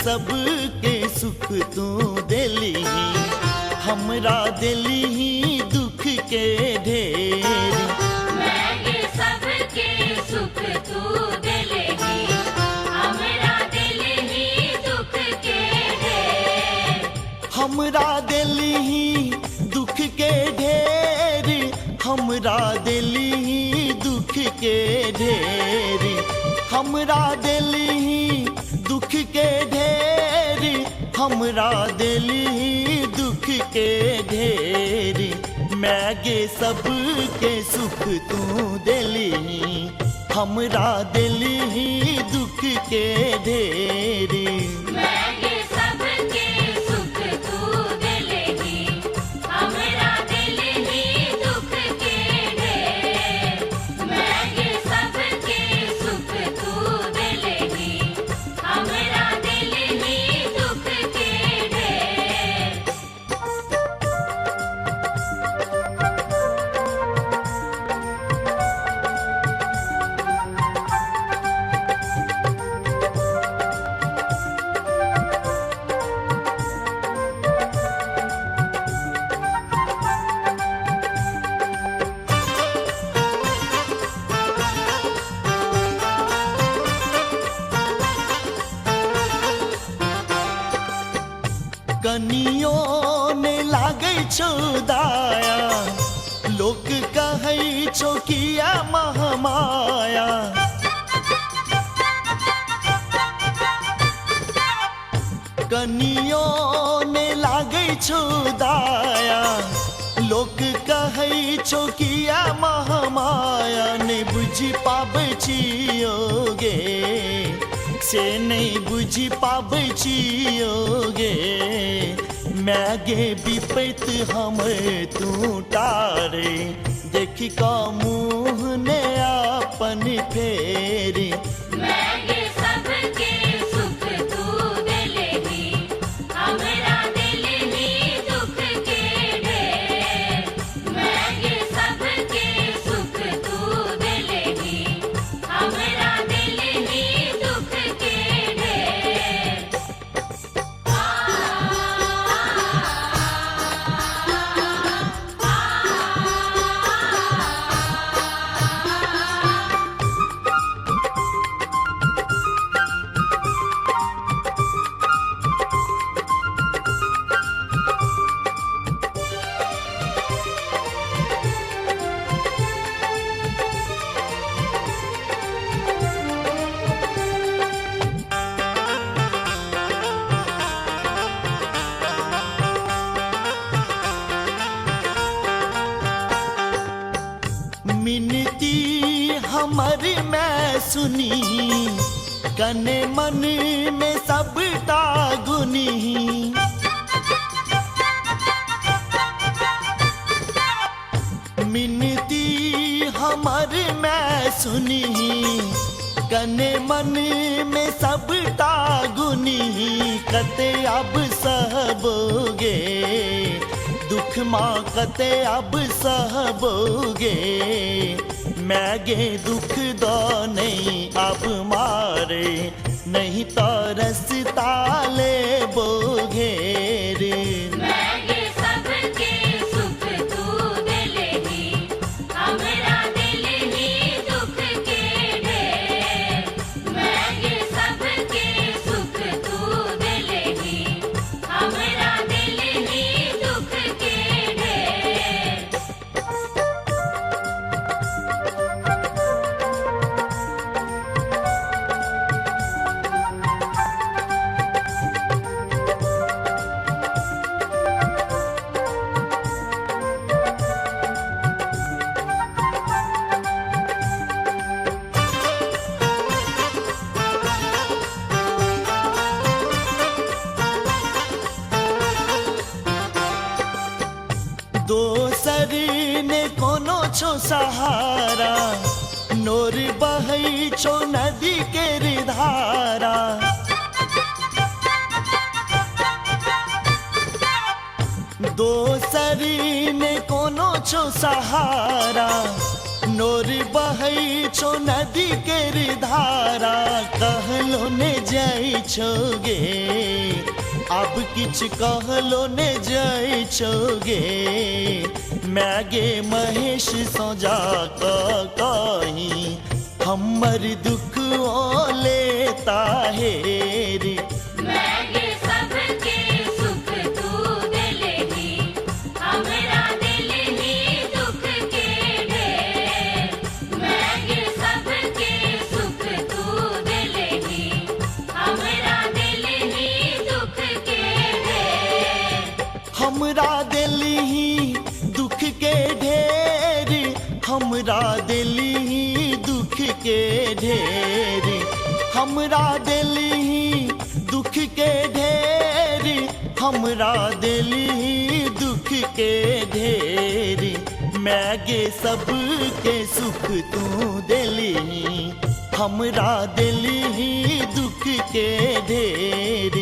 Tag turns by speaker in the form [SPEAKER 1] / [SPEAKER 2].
[SPEAKER 1] सबके सुख तू दिली, हमरा दिली दुख के ढेर।
[SPEAKER 2] मैंगे सबके सुख तू दिली, हमरा दिली दुख के ढेर।
[SPEAKER 1] हमरा दिली दुख के ढेर, हमरा दिली दुख के ढेर। हमरा दिली दुख के ढेर, हमरा दिली दुख के ढेर। मैगे सबके सुख तू दिली, हमरा दिली दुख के ढेर।
[SPEAKER 2] मैंगे सबके सुख तू दिली, हमरा दिली दुख के ढेर। मैंगे सबके सुख तू दिली, हमरा दिली दुख के ढेर।
[SPEAKER 1] कनियो ने लागे छो दाया, लोक कहै छो किया महमाया। कनियो ने लागे छो दाया, लोक कहै छो किया महमाया। ने बुझि पाबै छियोगे, से नहीं बुझि पाबै छियोगे। मैगे विपैत हमर तू टारे, देखि का मुँह ने अपन फेरी।
[SPEAKER 2] मैंगे सबके सुख तू दिली, हमरा दिली दुख के ढेर। मैंगे सबके सुख तू दिली, हमरा दिली दुख के ढेर।
[SPEAKER 1] मिनती हमर मैं सुनी, कने मन में सबटा गुनी। मिनती हमर मैं सुनी, कने मन में सबटा गुनी। कते अब सहबोगे दुख माँ, कते अब सहबोगे। मैगे दुख दो नहीं अब मारे, नहीं तो रसता ले बोगे रे।
[SPEAKER 2] मैंगे सबके सुख तू दिली, हमरा दिली दुख के ढेर। मैंगे सबके सुख तू दिली, हमरा दिली दुख के ढेर।
[SPEAKER 1] दोसर ने कोनो छो सहारा, नोर बहै छो नदी के धारा। दोसर ने कोनो छो सहारा, नोर बहै छो नदी के धारा। कहलो ने जाइ छोगे अब किछ कहलो ने जाइ छोगे मैगे महेश सजा कही हमर दुख लेता है रे
[SPEAKER 2] मैगे सबके सुख तू दिलही हमरा दिलही दुख के ढेर मैगे सबके सुख तू दिलही हमरा दिलही दुख के ढेर
[SPEAKER 1] हमरा दिलही दुख के ढेर हमरा दिलही दुख के ढेर हमरा दिलही दुख के ढेर हमरा दिलही दुख के ढेर मैगे सबके सुख तू दिलही हमरा दिलही दुख के ढेर